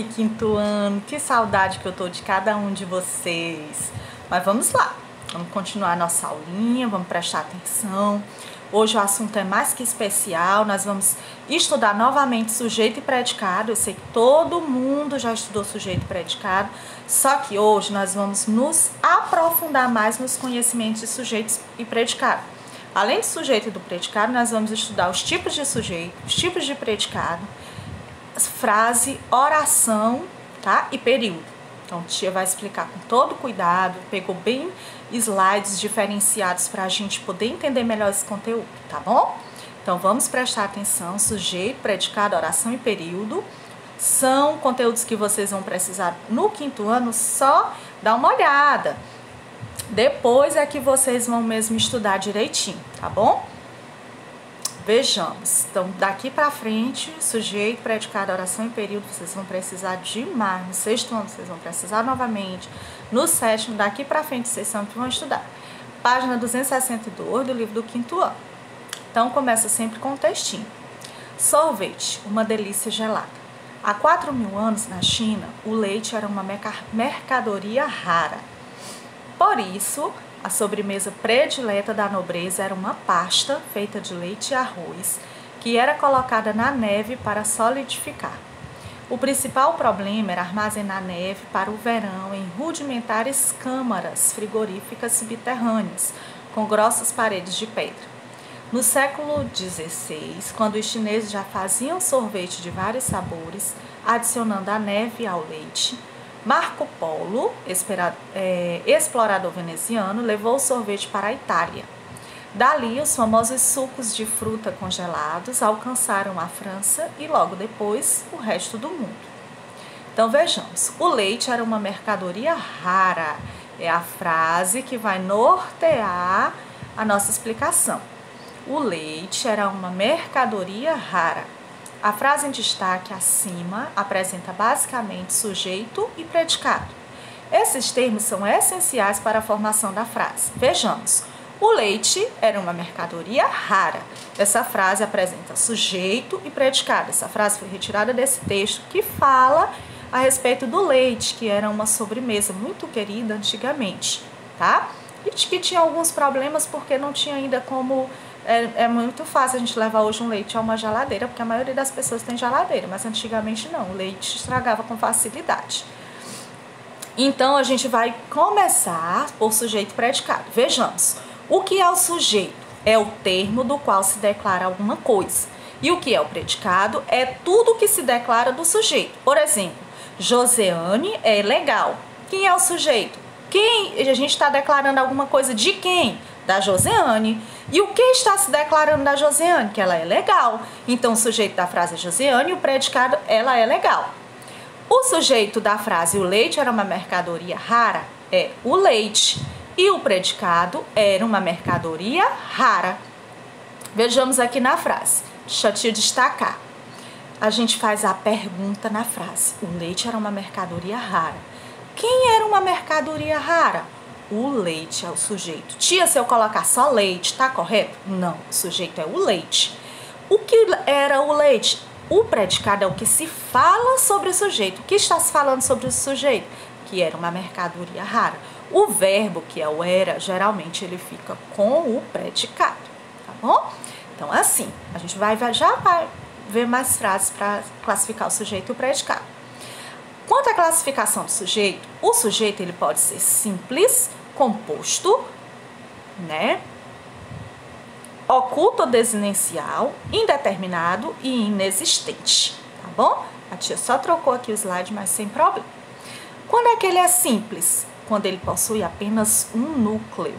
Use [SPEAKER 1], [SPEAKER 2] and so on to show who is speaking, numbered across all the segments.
[SPEAKER 1] Quinto ano, que saudade que eu tô de cada um de vocês. Mas vamos lá, vamos continuar nossa aulinha, vamos prestar atenção. Hoje o assunto é mais que especial, nós vamos estudar novamente sujeito e predicado. Eu sei que todo mundo já estudou sujeito e predicado, só que hoje nós vamos nos aprofundar mais nos conhecimentos de sujeitos e predicado. Além do sujeito e do predicado, nós vamos estudar os tipos de sujeito, os tipos de predicado, frase, oração, tá? E período. Então, a tia vai explicar com todo cuidado, pegou bem slides diferenciados para a gente poder entender melhor esse conteúdo, tá bom? Então, vamos prestar atenção. Sujeito, predicado, oração e período são conteúdos que vocês vão precisar no quinto ano, só dá uma olhada. Depois é que vocês vão mesmo estudar direitinho, tá bom? Vejamos, então daqui para frente, sujeito, predicado, oração e período, vocês vão precisar demais. No sexto ano vocês vão precisar novamente. No sétimo, daqui para frente, vocês sempre vão estudar. Página 262 do livro do quinto ano. Então começa sempre com um textinho. Sorvete, uma delícia gelada. Há 4.000 anos na China, o leite era uma mercadoria rara. Por isso, a sobremesa predileta da nobreza era uma pasta feita de leite e arroz, que era colocada na neve para solidificar. O principal problema era armazenar neve para o verão em rudimentares câmaras frigoríficas subterrâneas, com grossas paredes de pedra. No século XVI, quando os chineses já faziam sorvete de vários sabores, adicionando a neve ao leite, Marco Polo, explorador veneziano, levou o sorvete para a Itália. Dali, os famosos sucos de fruta congelados alcançaram a França e, logo depois, o resto do mundo. Então, vejamos. O leite era uma mercadoria rara. É a frase que vai nortear a nossa explicação. O leite era uma mercadoria rara. A frase em destaque acima apresenta basicamente sujeito e predicado. Esses termos são essenciais para a formação da frase. Vejamos, o leite era uma mercadoria rara. Essa frase apresenta sujeito e predicado. Essa frase foi retirada desse texto que fala a respeito do leite, que era uma sobremesa muito querida antigamente, tá? E que tinha alguns problemas porque não tinha ainda como... É muito fácil a gente levar hoje um leite a uma geladeira, porque a maioria das pessoas tem geladeira, mas antigamente não, o leite estragava com facilidade. Então, a gente vai começar por sujeito e predicado. Vejamos, o que é o sujeito? É o termo do qual se declara alguma coisa. E o que é o predicado? É tudo que se declara do sujeito. Por exemplo, Joseane é legal. Quem é o sujeito? Quem? A gente está declarando alguma coisa de quem? Da Joseane. E o que está se declarando da Joseane? Que ela é legal. Então, o sujeito da frase é Joseane e o predicado, ela é legal. O sujeito da frase, o leite era uma mercadoria rara, é o leite. E o predicado era uma mercadoria rara. Vejamos aqui na frase. Deixa eu te destacar. A gente faz a pergunta na frase. O leite era uma mercadoria rara. Quem era uma mercadoria rara? O leite é o sujeito. Tia, se eu colocar só leite, tá correto? Não, o sujeito é o leite. O que era o leite? O predicado é o que se fala sobre o sujeito. O que está se falando sobre o sujeito? Que era uma mercadoria rara. O verbo, que é o era, geralmente ele fica com o predicado, tá bom? Então, assim, a gente já vai ver mais frases para classificar o sujeito e o predicado. Quanto à classificação do sujeito, o sujeito ele pode ser simples, composto, né? Oculto ou desinencial, indeterminado e inexistente, tá bom? A tia só trocou aqui o slide, mas sem problema. Quando é que ele é simples? Quando ele possui apenas um núcleo.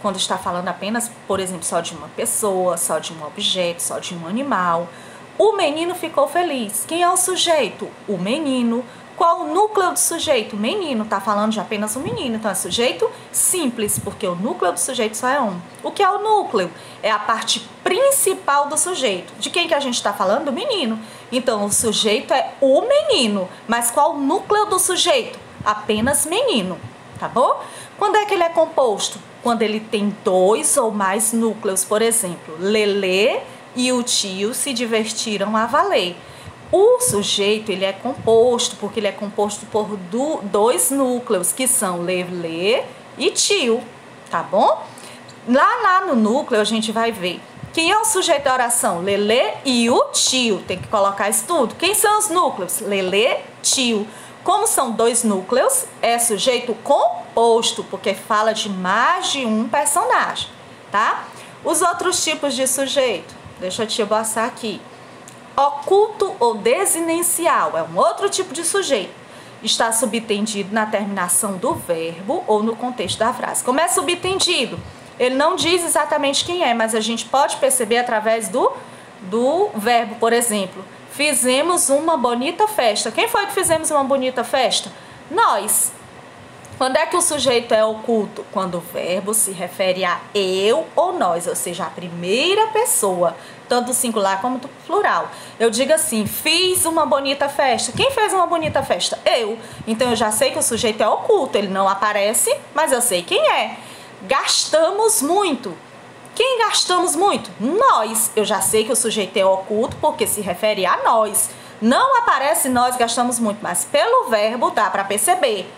[SPEAKER 1] Quando está falando apenas, por exemplo, só de uma pessoa, só de um objeto, só de um animal. O menino ficou feliz. Quem é o sujeito? O menino. Qual o núcleo do sujeito? Menino, tá falando de apenas um menino, então é sujeito simples, porque o núcleo do sujeito só é um. O que é o núcleo? É a parte principal do sujeito. De quem que a gente está falando? Do menino. Então, o sujeito é o menino, mas qual o núcleo do sujeito? Apenas menino, tá bom? Quando é que ele é composto? Quando ele tem dois ou mais núcleos, por exemplo, Lelê e o tio se divertiram a valer. O sujeito, ele é composto, porque ele é composto por dois núcleos, que são lê e tio, tá bom? Lá no núcleo a gente vai ver quem é o sujeito da oração, lelê e o tio, tem que colocar isso tudo. Quem são os núcleos? Lelê, tio. Como são dois núcleos, é sujeito composto, porque fala de mais de um personagem, tá? Os outros tipos de sujeito, deixa eu te mostrar aqui. Oculto ou desinencial é um outro tipo de sujeito. Está subtendido na terminação do verbo ou no contexto da frase. Como é subtendido? Ele não diz exatamente quem é, mas a gente pode perceber através do verbo. Por exemplo, fizemos uma bonita festa. Quem foi que fizemos uma bonita festa? Nós. Quando é que o sujeito é oculto? Quando o verbo se refere a eu ou nós, ou seja, a primeira pessoa, tanto singular como plural. Eu digo assim, fiz uma bonita festa. Quem fez uma bonita festa? Eu. Então eu já sei que o sujeito é oculto, ele não aparece, mas eu sei quem é. Gastamos muito. Quem gastamos muito? Nós. Eu já sei que o sujeito é oculto porque se refere a nós. Não aparece nós gastamos muito, mas pelo verbo dá para perceber.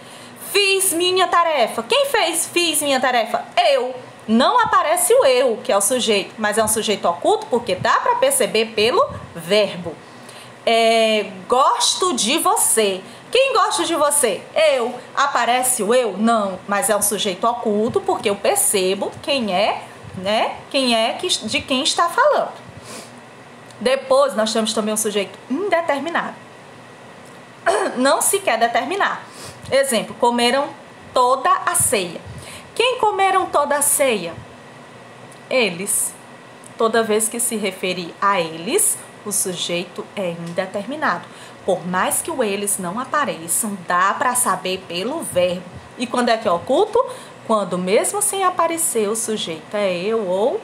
[SPEAKER 1] Fiz minha tarefa. Quem fez fiz minha tarefa? Eu. Não aparece o eu, que é o sujeito, mas é um sujeito oculto porque dá para perceber pelo verbo. Gosto de você. Quem gosta de você? Eu. Aparece o eu? Não, mas é um sujeito oculto porque eu percebo quem é, né? De quem está falando. Depois nós temos também um sujeito indeterminado. Não se quer determinar. Exemplo, comeram toda a ceia. Quem comeram toda a ceia? Eles. Toda vez que se referir a eles, o sujeito é indeterminado. Por mais que o eles não apareçam, dá para saber pelo verbo. E quando é que é oculto? Quando mesmo sem aparecer o sujeito é eu ou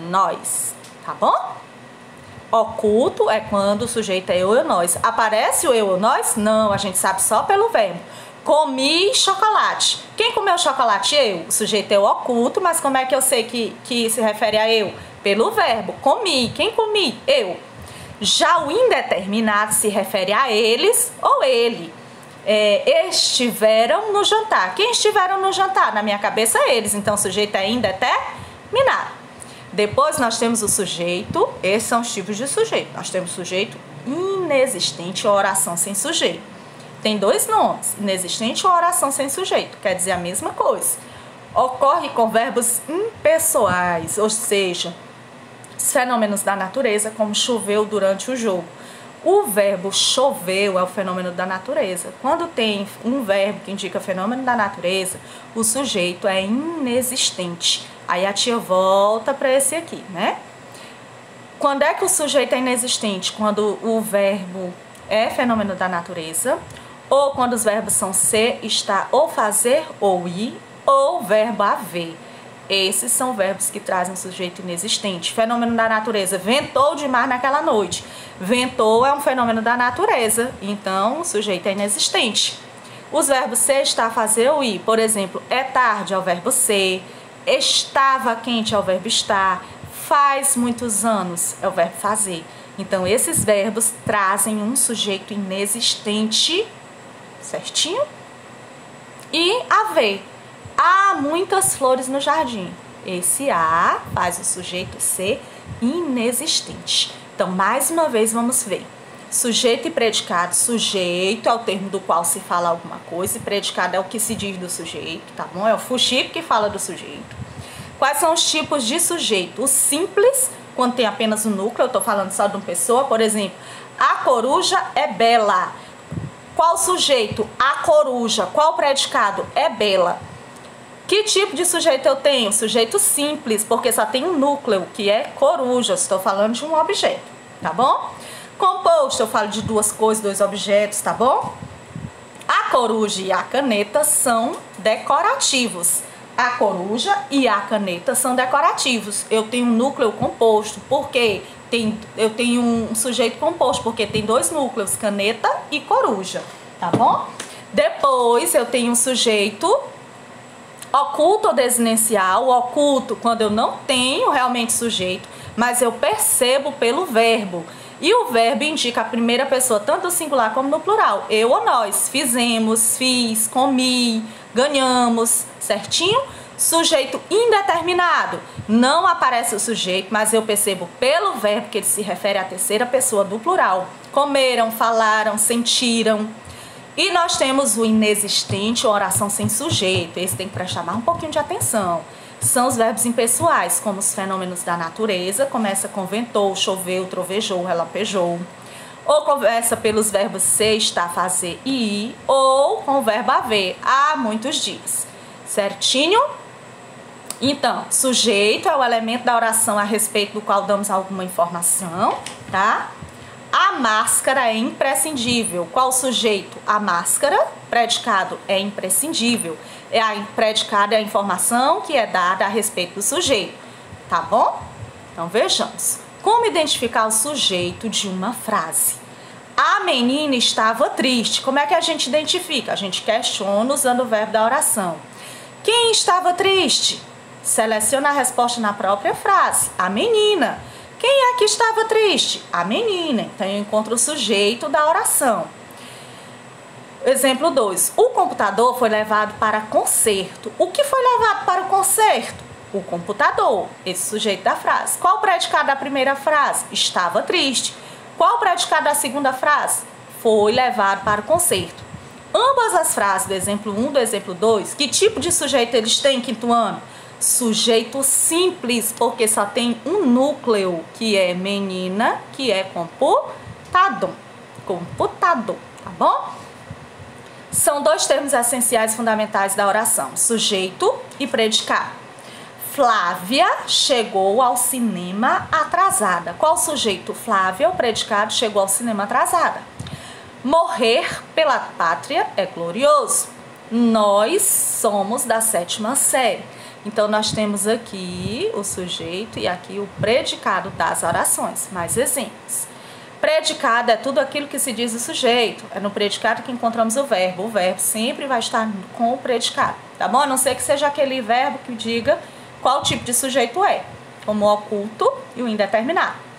[SPEAKER 1] nós, tá bom? Oculto é quando o sujeito é eu ou nós. Aparece o eu ou nós? Não, a gente sabe só pelo verbo. Comi chocolate. Quem comeu chocolate? Eu. O sujeito é o oculto, mas como é que eu sei que se refere a eu? Pelo verbo. Comi. Quem comi? Eu. Já o indeterminado se refere a eles ou ele. Estiveram no jantar. Quem estiveram no jantar? Na minha cabeça, eles. Então, o sujeito é indeterminado. Depois, nós temos o sujeito. Esses são os tipos de sujeito. Nós temos sujeito inexistente ou oração sem sujeito. Tem dois nomes, inexistente ou oração sem sujeito, quer dizer a mesma coisa. Ocorre com verbos impessoais, ou seja, fenômenos da natureza, como choveu durante o jogo. O verbo choveu é o fenômeno da natureza. Quando tem um verbo que indica fenômeno da natureza, o sujeito é inexistente. Aí a tia volta para esse aqui, né? Quando é que o sujeito é inexistente? Quando o verbo é fenômeno da natureza, ou quando os verbos são ser, estar, ou fazer, ou ir, ou verbo haver. Esses são verbos que trazem um sujeito inexistente. Fenômeno da natureza, ventou demais naquela noite. Ventou é um fenômeno da natureza, então o sujeito é inexistente. Os verbos ser, estar, fazer ou ir, por exemplo, é tarde é o verbo ser, estava quente é o verbo estar, faz muitos anos é o verbo fazer. Então esses verbos trazem um sujeito inexistente, certinho? E haver. Há muitas flores no jardim. Esse há faz o sujeito ser inexistente. Então, mais uma vez, vamos ver. Sujeito e predicado. Sujeito é o termo do qual se fala alguma coisa e predicado é o que se diz do sujeito, tá bom? É o fuxico que fala do sujeito. Quais são os tipos de sujeito? O simples, quando tem apenas um núcleo, eu estou falando só de uma pessoa, por exemplo, a coruja é bela. Qual sujeito? A coruja. Qual predicado? É bela. Que tipo de sujeito eu tenho? Sujeito simples, porque só tem um núcleo, que é coruja. Estou falando de um objeto, tá bom? Composto, eu falo de duas coisas, dois objetos, tá bom? A coruja e a caneta são decorativos. A coruja e a caneta são decorativos. Eu tenho um núcleo composto, porque eu tenho um sujeito composto, porque tem dois núcleos, caneta e coruja, tá bom? Depois eu tenho um sujeito oculto ou desinencial. Oculto quando eu não tenho realmente sujeito, mas eu percebo pelo verbo. E o verbo indica a primeira pessoa, tanto no singular como no plural. Eu ou nós. Fizemos, fiz, comi, ganhamos, certinho? Sujeito indeterminado. Não aparece o sujeito, mas eu percebo pelo verbo que ele se refere à terceira pessoa do plural. Comeram, falaram, sentiram. E nós temos o inexistente, oração sem sujeito. Esse tem que prestar mais um pouquinho de atenção. São os verbos impessoais, como os fenômenos da natureza. Começa com ventou, choveu, trovejou, relampejou. Ou começa pelos verbos ser, estar, fazer e ir. Ou com o verbo haver, há muitos dias. Certinho? Então, sujeito é o elemento da oração a respeito do qual damos alguma informação, tá? A máscara é imprescindível. Qual sujeito? A máscara. Predicado é imprescindível. Predicado é a informação que é dada a respeito do sujeito. Tá bom? Então, vejamos. Como identificar o sujeito de uma frase? A menina estava triste. Como é que a gente identifica? A gente questiona usando o verbo da oração. Quem estava triste? Seleciona a resposta na própria frase. A menina. Quem é que estava triste? A menina. Então, eu encontro o sujeito da oração. Exemplo 2. O computador foi levado para conserto. O que foi levado para o conserto? O computador. Esse sujeito da frase. Qual o predicado da primeira frase? Estava triste. Qual o predicado da segunda frase? Foi levado para o conserto. Ambas as frases do exemplo 1 e do exemplo 2, que tipo de sujeito eles têm, quinto ano? Sujeito simples, porque só tem um núcleo, que é menina, que é computador. Computador, tá bom? São dois termos essenciais fundamentais da oração, sujeito e predicado. Flávia chegou ao cinema atrasada. Qual sujeito? Flávia, o predicado, chegou ao cinema atrasada. Morrer pela pátria é glorioso. Nós somos da 7ª série. Então, nós temos aqui o sujeito e aqui o predicado das orações. Mais exemplos. Predicado é tudo aquilo que se diz o sujeito. É no predicado que encontramos o verbo. O verbo sempre vai estar com o predicado, tá bom? A não ser que seja aquele verbo que diga qual tipo de sujeito é, como o oculto e o indeterminado.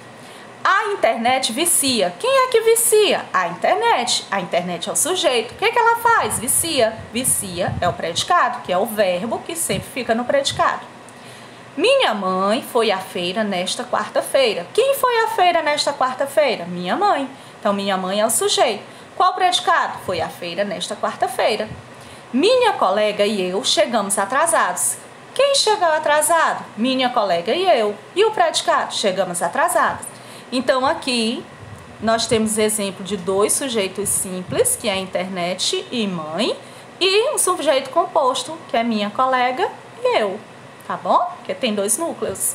[SPEAKER 1] A internet vicia. Quem é que vicia? A internet. A internet é o sujeito. O que ela faz? Vicia. Vicia é o predicado, que é o verbo que sempre fica no predicado. Minha mãe foi à feira nesta quarta-feira. Quem foi à feira nesta quarta-feira? Minha mãe. Então, minha mãe é o sujeito. Qual o predicado? Foi à feira nesta quarta-feira. Minha colega e eu chegamos atrasados. Quem chegou atrasado? Minha colega e eu. E o predicado? Chegamos atrasados. Então, aqui, nós temos exemplo de dois sujeitos simples, que é a internet e mãe, e um sujeito composto, que é minha colega e eu, tá bom? Porque tem dois núcleos.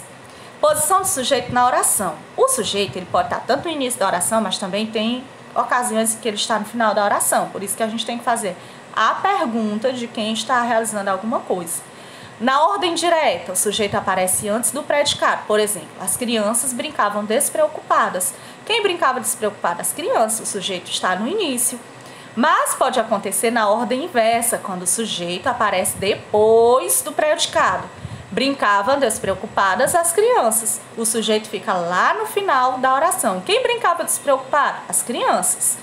[SPEAKER 1] Posição do sujeito na oração. O sujeito, ele pode estar tanto no início da oração, mas também tem ocasiões em que ele está no final da oração. Por isso que a gente tem que fazer a pergunta de quem está realizando alguma coisa. Na ordem direta, o sujeito aparece antes do predicado. Por exemplo, as crianças brincavam despreocupadas. Quem brincava despreocupada? As crianças. O sujeito está no início. Mas pode acontecer na ordem inversa, quando o sujeito aparece depois do predicado. Brincavam despreocupadas as crianças. O sujeito fica lá no final da oração. Quem brincava despreocupado? As crianças.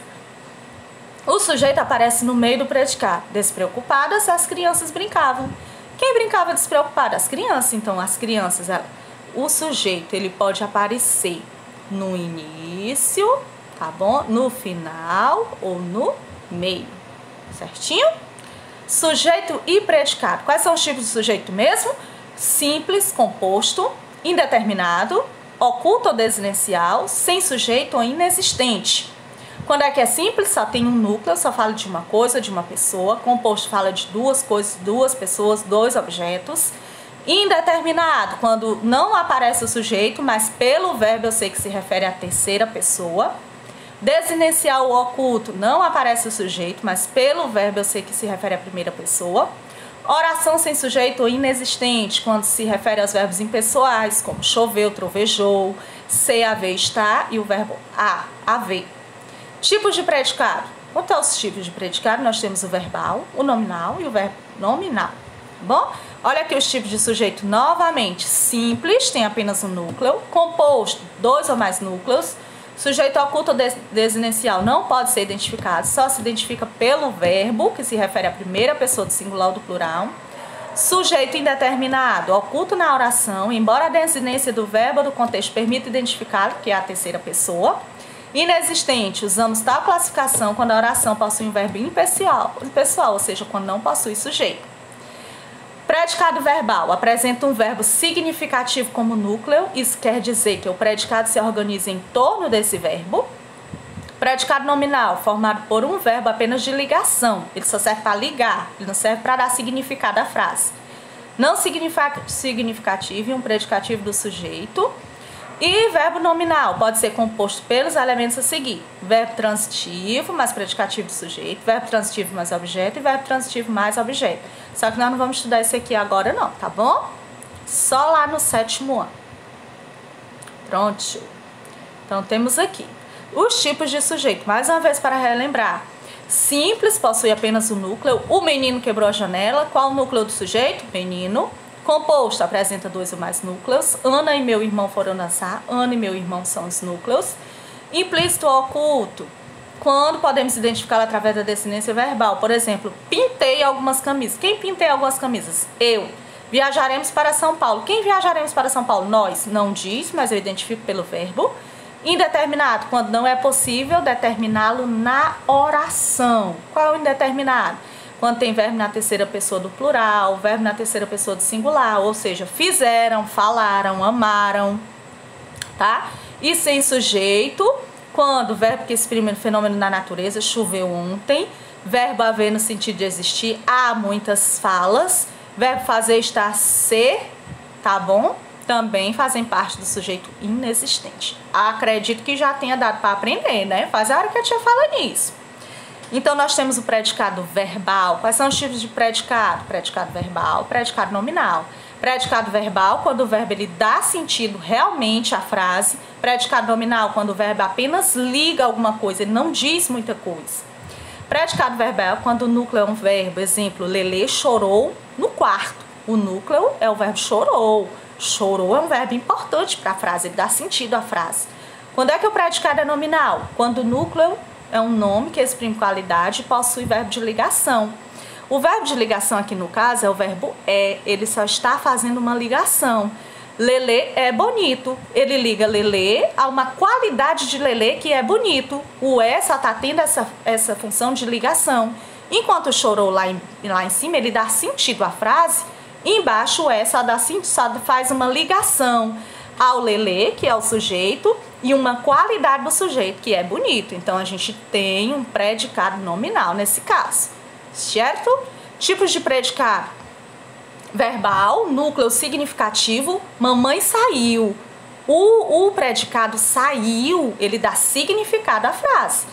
[SPEAKER 1] O sujeito aparece no meio do predicado. Despreocupadas, as crianças brincavam. Quem brincava despreocupado? As crianças. Então, as crianças, o sujeito, ele pode aparecer no início, tá bom? No final ou no meio, certinho? Sujeito e predicado. Quais são os tipos de sujeito mesmo? Simples, composto, indeterminado, oculto ou desinencial, sem sujeito ou inexistente. Quando é que é simples, só tem um núcleo, só fala de uma coisa, de uma pessoa. Composto fala de duas coisas, duas pessoas, dois objetos. Indeterminado, quando não aparece o sujeito, mas pelo verbo eu sei que se refere à terceira pessoa. Desinencial ou oculto, não aparece o sujeito, mas pelo verbo eu sei que se refere à primeira pessoa. Oração sem sujeito ou inexistente, quando se refere aos verbos impessoais, como choveu, trovejou, ser, haver, estar e o verbo haver. Tipos de predicado. Quanto aos tipos de predicado, nós temos o verbal, o nominal e o verbo nominal. Tá bom? Olha aqui os tipos de sujeito novamente. Simples, tem apenas um núcleo. Composto, dois ou mais núcleos. Sujeito oculto ou desinencial não pode ser identificado, só se identifica pelo verbo, que se refere à primeira pessoa do singular ou do plural. Sujeito indeterminado, oculto na oração, embora a desinência do verbo ou do contexto permita identificá-lo, que é a terceira pessoa. Inexistente, usamos tal classificação quando a oração possui um verbo impessoal, ou seja, quando não possui sujeito. Predicado verbal, apresenta um verbo significativo como núcleo, isso quer dizer que o predicado se organiza em torno desse verbo. Predicado nominal, formado por um verbo apenas de ligação, ele só serve para ligar, ele não serve para dar significado à frase. Não significativo e um predicativo do sujeito. E verbo nominal pode ser composto pelos elementos a seguir: verbo transitivo mais predicativo do sujeito, verbo transitivo mais objeto e verbo transitivo mais objeto. Só que nós não vamos estudar isso aqui agora não, tá bom? Só lá no 7º ano. Pronto. Então temos aqui os tipos de sujeito. Mais uma vez para relembrar. Simples, possui apenas o núcleo. O menino quebrou a janela. Qual o núcleo do sujeito? Menino. Composto, apresenta 2 ou mais núcleos. Ana e meu irmão foram dançar. Ana e meu irmão são os núcleos. Implícito ou oculto. Quando podemos identificá-lo através da desinência verbal. Por exemplo, pintei algumas camisas. Quem pintei algumas camisas? Eu. Viajaremos para São Paulo. Quem viajaremos para São Paulo? Nós. Não diz, mas eu identifico pelo verbo. Indeterminado, quando não é possível determiná-lo na oração. Qual é o indeterminado? Quando tem verbo na terceira pessoa do plural, verbo na terceira pessoa do singular, ou seja, fizeram, falaram, amaram, tá? E sem sujeito, quando o verbo que exprime o fenômeno da natureza, choveu ontem, verbo haver no sentido de existir, há muitas falas, verbo fazer, estar, ser, tá bom? Também fazem parte do sujeito inexistente. Acredito que já tenha dado para aprender, né? Faz a hora que a tia fala nisso. Então, nós temos o predicado verbal. Quais são os tipos de predicado? Predicado verbal, predicado nominal. Predicado verbal, quando o verbo ele dá sentido realmente à frase. Predicado nominal, quando o verbo apenas liga alguma coisa, ele não diz muita coisa. Predicado verbal, quando o núcleo é um verbo. Exemplo, Lelê chorou no quarto. O núcleo é o verbo chorou. Chorou é um verbo importante para a frase, ele dá sentido à frase. Quando é que o predicado é nominal? Quando o núcleo é um nome que exprime qualidade e possui verbo de ligação. O verbo de ligação aqui no caso é o verbo é, ele só está fazendo uma ligação. Lelê é bonito, ele liga Lelê a uma qualidade de Lelê que é bonito. O é só está tendo essa função de ligação. Enquanto chorou lá em cima, ele dá sentido à frase, e embaixo o é só faz uma ligação ao Lelê, que é o sujeito, e uma qualidade do sujeito, que é bonito. Então, a gente tem um predicado nominal nesse caso, certo? Tipos de predicado: verbal, núcleo significativo, mamãe saiu. O predicado saiu, ele dá significado à frase.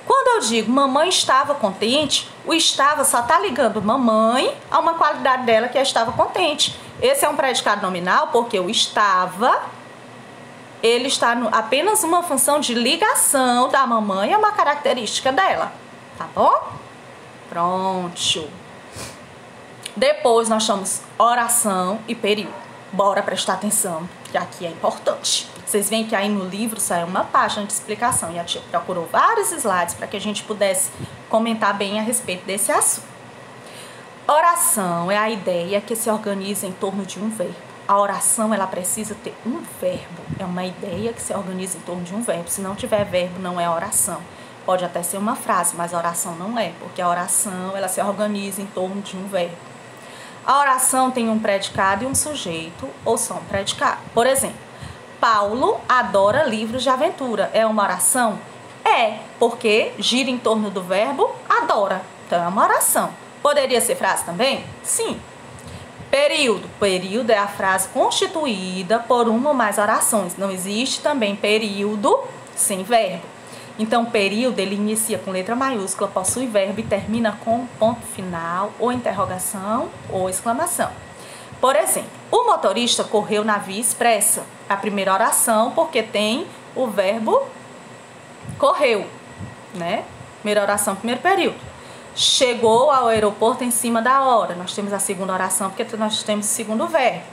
[SPEAKER 1] Quando eu digo mamãe estava contente, o estava só está ligando mamãe a uma qualidade dela, que é estava contente. Esse é um predicado nominal porque o estava, ele está apenas uma função de ligação da mamãe a uma característica dela, tá bom? Pronto. Depois nós temos oração e período. Bora prestar atenção, que aqui é importante. Vocês veem que aí no livro saiu uma página de explicação e a tia procurou vários slides para que a gente pudesse comentar bem a respeito desse assunto. Oração é a ideia que se organiza em torno de um verbo. A oração, ela precisa ter um verbo. É uma ideia que se organiza em torno de um verbo. Se não tiver verbo, não é oração. Pode até ser uma frase, mas a oração não é, porque a oração, ela se organiza em torno de um verbo. A oração tem um predicado e um sujeito, ou só um predicado. Por exemplo, Paulo adora livros de aventura. É uma oração? É, porque gira em torno do verbo adora. Então, é uma oração. Poderia ser frase também? Sim. Período. Período é a frase constituída por uma ou mais orações. Não existe também período sem verbo. Então, período, ele inicia com letra maiúscula, possui verbo e termina com ponto final, ou interrogação, ou exclamação. Por exemplo, o motorista correu na via expressa. A primeira oração, porque tem o verbo correu, né? Primeira oração, primeiro período. Chegou ao aeroporto em cima da hora. Nós temos a segunda oração, porque nós temos o segundo verbo.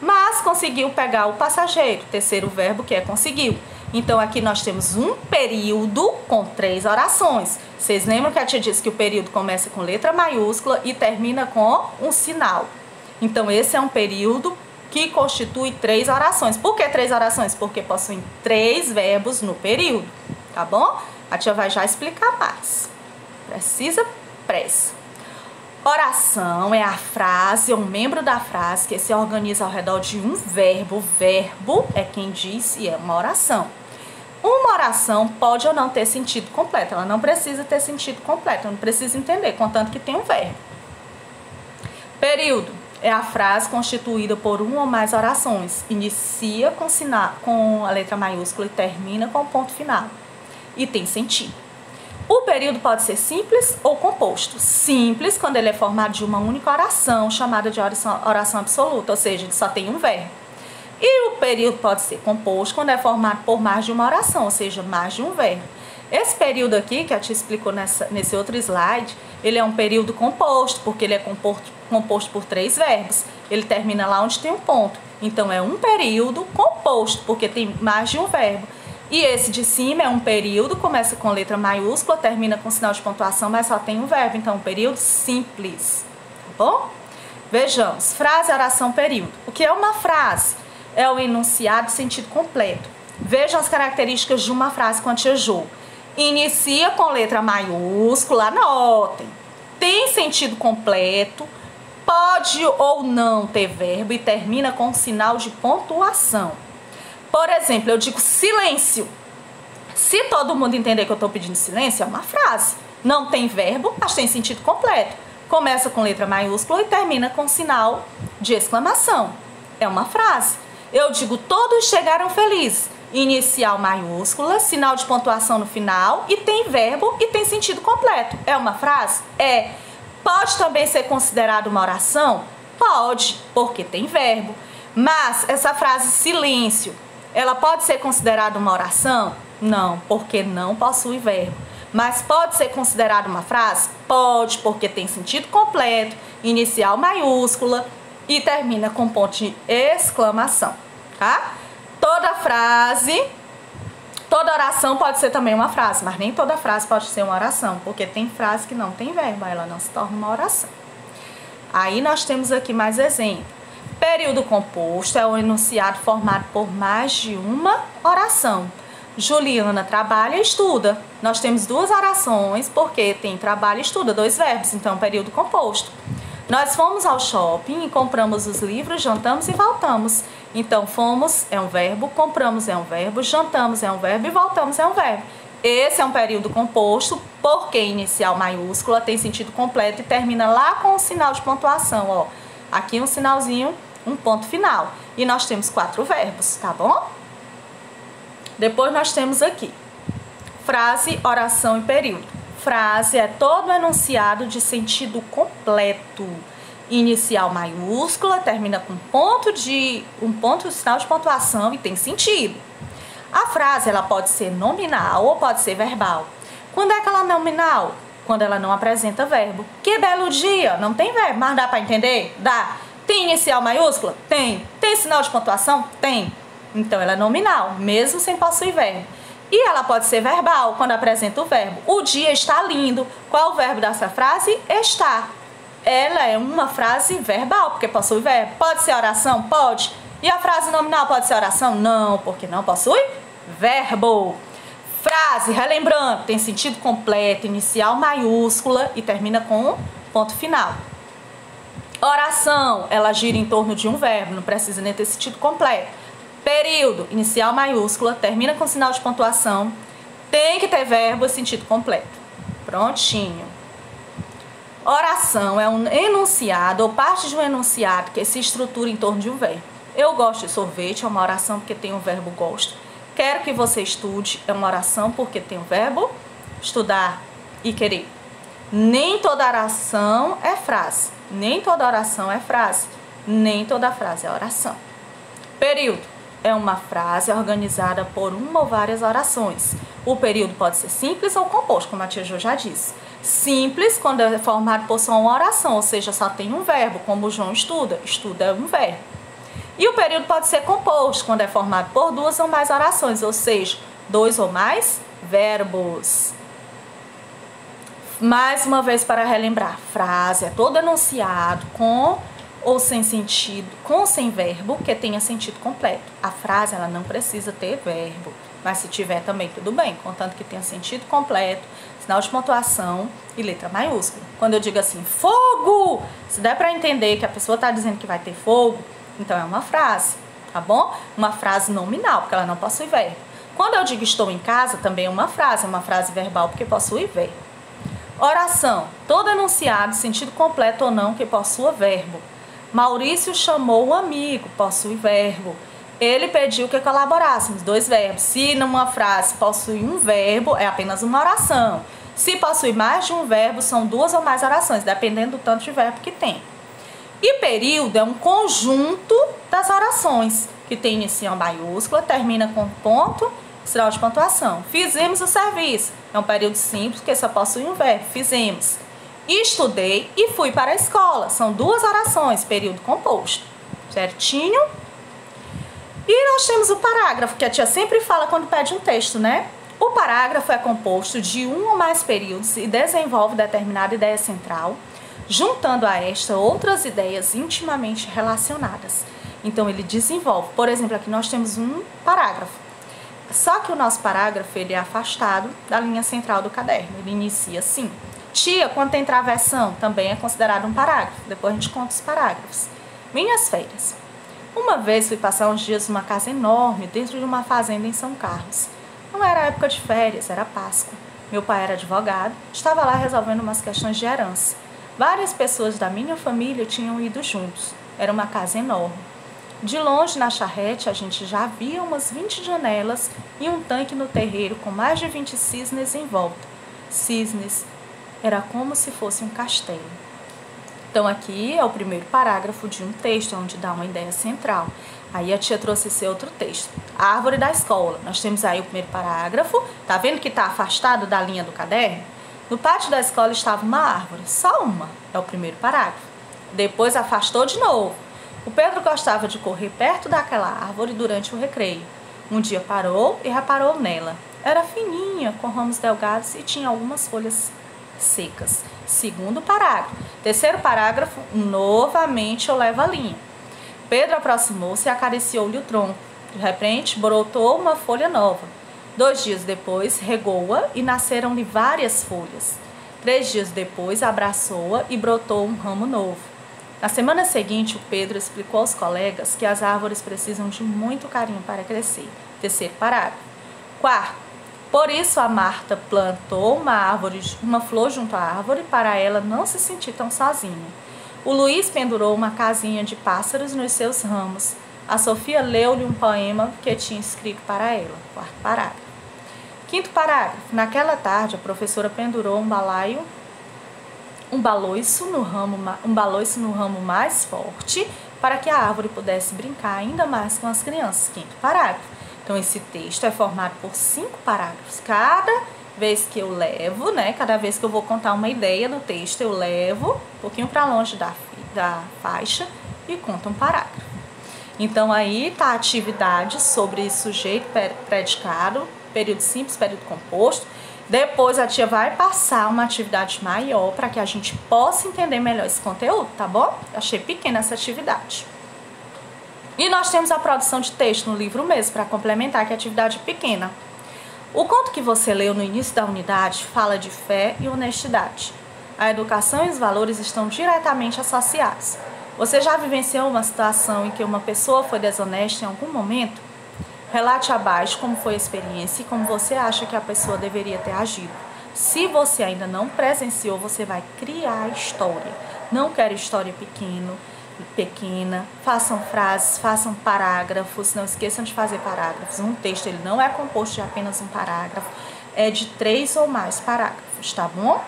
[SPEAKER 1] Mas conseguiu pegar o passageiro. Terceiro verbo, que é conseguiu. Então, aqui nós temos um período com 3 orações. Vocês lembram que a tia disse que o período começa com letra maiúscula e termina com um sinal. Então, esse é um período que constitui 3 orações. Por que 3 orações? Porque possuem 3 verbos no período, tá bom? A tia vai já explicar mais. Precisa? Pressa. Oração é a frase, é um membro da frase que se organiza ao redor de um verbo. O verbo é quem diz se é uma oração. Uma oração pode ou não ter sentido completo. Ela não precisa ter sentido completo, não precisa entender, contanto que tem um verbo. Período é a frase constituída por uma ou mais orações. Inicia com a letra maiúscula e termina com o ponto final. E tem sentido. O período pode ser simples ou composto. Simples, quando ele é formado de uma única oração, chamada de oração absoluta, ou seja, ele só tem um verbo. E o período pode ser composto quando é formado por mais de uma oração, ou seja, mais de um verbo. Esse período aqui, que a tia explicou nesse outro slide, ele é um período composto, porque ele é composto por 3 verbos. Ele termina lá onde tem um ponto. Então, é um período composto, porque tem mais de um verbo. E esse de cima é um período, começa com letra maiúscula, termina com sinal de pontuação, mas só tem um verbo. Então, um período simples, tá bom? Vejamos, frase, oração, período. O que é uma frase? É o enunciado de sentido completo. Vejam as características de uma frase com a tia Jo. Inicia com letra maiúscula, anotem. Tem sentido completo, pode ou não ter verbo e termina com um sinal de pontuação. Por exemplo, eu digo silêncio. Se todo mundo entender que eu estou pedindo silêncio, é uma frase. Não tem verbo, mas tem sentido completo. Começa com letra maiúscula e termina com sinal de exclamação. É uma frase. Eu digo todos chegaram felizes. Inicial maiúscula, sinal de pontuação no final e tem verbo e tem sentido completo. É uma frase? É. Pode também ser considerado uma oração? Pode, porque tem verbo. Mas essa frase silêncio, ela pode ser considerada uma oração? Não, porque não possui verbo. Mas pode ser considerada uma frase? Pode, porque tem sentido completo, inicial maiúscula e termina com ponto de exclamação, tá? Toda frase, toda oração pode ser também uma frase, mas nem toda frase pode ser uma oração, porque tem frase que não tem verbo, ela não se torna uma oração. Aí nós temos aqui mais exemplo. Período composto é o enunciado formado por mais de uma oração. Juliana trabalha e estuda. Nós temos 2 orações, porque tem trabalho e estuda, 2 verbos, então período composto. Nós fomos ao shopping e compramos os livros, jantamos e voltamos. Então, fomos é um verbo, compramos é um verbo, jantamos é um verbo e voltamos é um verbo. Esse é um período composto, porque inicial maiúscula tem sentido completo e termina lá com um sinal de pontuação, ó. Aqui um sinalzinho, um ponto final. E nós temos 4 verbos, tá bom? Depois nós temos aqui frase, oração e período. Frase é todo enunciado de sentido completo. Inicial maiúscula, termina com um ponto sinal de pontuação e tem sentido. A frase ela pode ser nominal ou pode ser verbal. Quando é que ela é nominal? Quando ela não apresenta verbo. Que belo dia! Não tem verbo, mas dá para entender? Dá. Tem inicial maiúscula? Tem. Tem sinal de pontuação? Tem. Então ela é nominal, mesmo sem possuir verbo. E ela pode ser verbal, quando apresenta o verbo. O dia está lindo. Qual o verbo dessa frase? Está. Ela é uma frase verbal, porque possui verbo. Pode ser oração? Pode. E a frase nominal pode ser oração? Não, porque não possui verbo. Frase, relembrando, tem sentido completo, inicial maiúscula e termina com um ponto final. Oração, ela gira em torno de um verbo, não precisa nem ter sentido completo. Período, inicial maiúscula, termina com sinal de pontuação, tem que ter verbo e sentido completo. Prontinho. Oração é um enunciado ou parte de um enunciado que se estrutura em torno de um verbo. Eu gosto de sorvete, é uma oração porque tem o verbo gosto. Quero que você estude, é uma oração porque tem o verbo estudar e querer. Nem toda oração é frase. Nem toda oração é frase. Nem toda frase é oração. Período é uma frase organizada por uma ou várias orações. O período pode ser simples ou composto, como a tia Jo já disse. Simples, quando é formado por só uma oração, ou seja, só tem um verbo, como o João estuda. Estuda é um verbo. E o período pode ser composto quando é formado por duas ou mais orações, ou seja, dois ou mais verbos. Mais uma vez para relembrar, frase é todo enunciado com ou sem sentido, com ou sem verbo, que tenha sentido completo. A frase ela não precisa ter verbo, mas se tiver também tudo bem, contanto que tenha sentido completo, sinal de pontuação e letra maiúscula. Quando eu digo assim, fogo, se der para entender que a pessoa está dizendo que vai ter fogo, então é uma frase, tá bom? Uma frase nominal, porque ela não possui verbo. Quando eu digo estou em casa, também é uma frase verbal, porque possui verbo. Oração, todo enunciado, sentido completo ou não, que possua verbo. Maurício chamou um amigo, possui verbo. Ele pediu que colaborássemos, dois verbos. Se numa frase possui um verbo, é apenas uma oração. Se possui mais de um verbo, são duas ou mais orações, dependendo do tanto de verbo que tem. E período é um conjunto das orações, que tem inicial maiúscula, termina com ponto, sinal de pontuação. Fizemos o serviço. É um período simples, que só possui um verbo. Fizemos. Estudei e fui para a escola. São duas orações, período composto. Certinho? E nós temos o parágrafo, que a tia sempre fala quando pede um texto, né? O parágrafo é composto de um ou mais períodos e desenvolve determinada ideia central, juntando a esta outras ideias intimamente relacionadas. Então, ele desenvolve. Por exemplo, aqui nós temos um parágrafo. Só que o nosso parágrafo ele é afastado da linha central do caderno. Ele inicia assim. Tia, quando tem travessão, também é considerado um parágrafo. Depois a gente conta os parágrafos. Minhas férias. Uma vez fui passar uns dias numa casa enorme dentro de uma fazenda em São Carlos. Não era época de férias, era Páscoa. Meu pai era advogado, estava lá resolvendo umas questões de herança. Várias pessoas da minha família tinham ido juntos. Era uma casa enorme. De longe, na charrete, a gente já via umas 20 janelas e um tanque no terreiro com mais de 20 cisnes em volta. Cisnes. Era como se fosse um castelo. Então, aqui é o primeiro parágrafo de um texto, onde dá uma ideia central. Aí a tia trouxe esse outro texto. A árvore da escola. Nós temos aí o primeiro parágrafo. Tá vendo que está afastado da linha do caderno? No pátio da escola estava uma árvore, só uma. É o primeiro parágrafo. Depois afastou de novo. O Pedro gostava de correr perto daquela árvore durante o recreio. Um dia parou e reparou nela. Era fininha, com ramos delgados e tinha algumas folhas secas. Segundo parágrafo. Terceiro parágrafo, novamente eu levo a linha. Pedro aproximou-se e acariciou-lhe o tronco. De repente, brotou uma folha nova. 2 dias depois, regou-a e nasceram-lhe várias folhas. 3 dias depois, abraçou-a e brotou um ramo novo. Na semana seguinte, o Pedro explicou aos colegas que as árvores precisam de muito carinho para crescer. Terceiro parágrafo. Quarto, por isso a Marta plantou uma flor junto à árvore para ela não se sentir tão sozinha. O Luiz pendurou uma casinha de pássaros nos seus ramos. A Sofia leu-lhe um poema que tinha escrito para ela. Quarto parágrafo. Quinto parágrafo. Naquela tarde, a professora pendurou um baloiço no ramo mais forte para que a árvore pudesse brincar ainda mais com as crianças. Quinto parágrafo. Então, esse texto é formado por 5 parágrafos. Cada vez que eu levo, cada vez que eu vou contar uma ideia no texto, eu levo um pouquinho para longe da faixa e conto um parágrafo. Então, aí está a atividade sobre sujeito, predicado, período simples, período composto. Depois a tia vai passar uma atividade maior para que a gente possa entender melhor esse conteúdo, tá bom? Achei pequena essa atividade. E nós temos a produção de texto no livro mesmo, para complementar, que é atividade pequena. O conto que você leu no início da unidade fala de fé e honestidade. A educação e os valores estão diretamente associados. Você já vivenciou uma situação em que uma pessoa foi desonesta em algum momento? Relate abaixo como foi a experiência e como você acha que a pessoa deveria ter agido. Se você ainda não presenciou, você vai criar história. Não quero história pequena. Façam frases, façam parágrafos. Não esqueçam de fazer parágrafos. Um texto ele não é composto de apenas um parágrafo. É de 3 ou mais parágrafos, tá bom?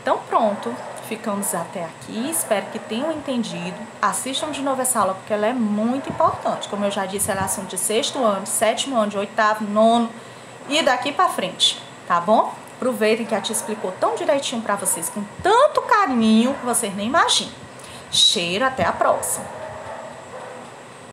[SPEAKER 1] Então pronto. Ficamos até aqui, espero que tenham entendido. Assistam de novo essa aula porque ela é muito importante. Como eu já disse, ela é assunto de 6º ano, 7º ano, de 8º, 9º e daqui pra frente, tá bom? Aproveitem que a tia explicou tão direitinho pra vocês, com tanto carinho que vocês nem imaginam. Cheiro, até a próxima!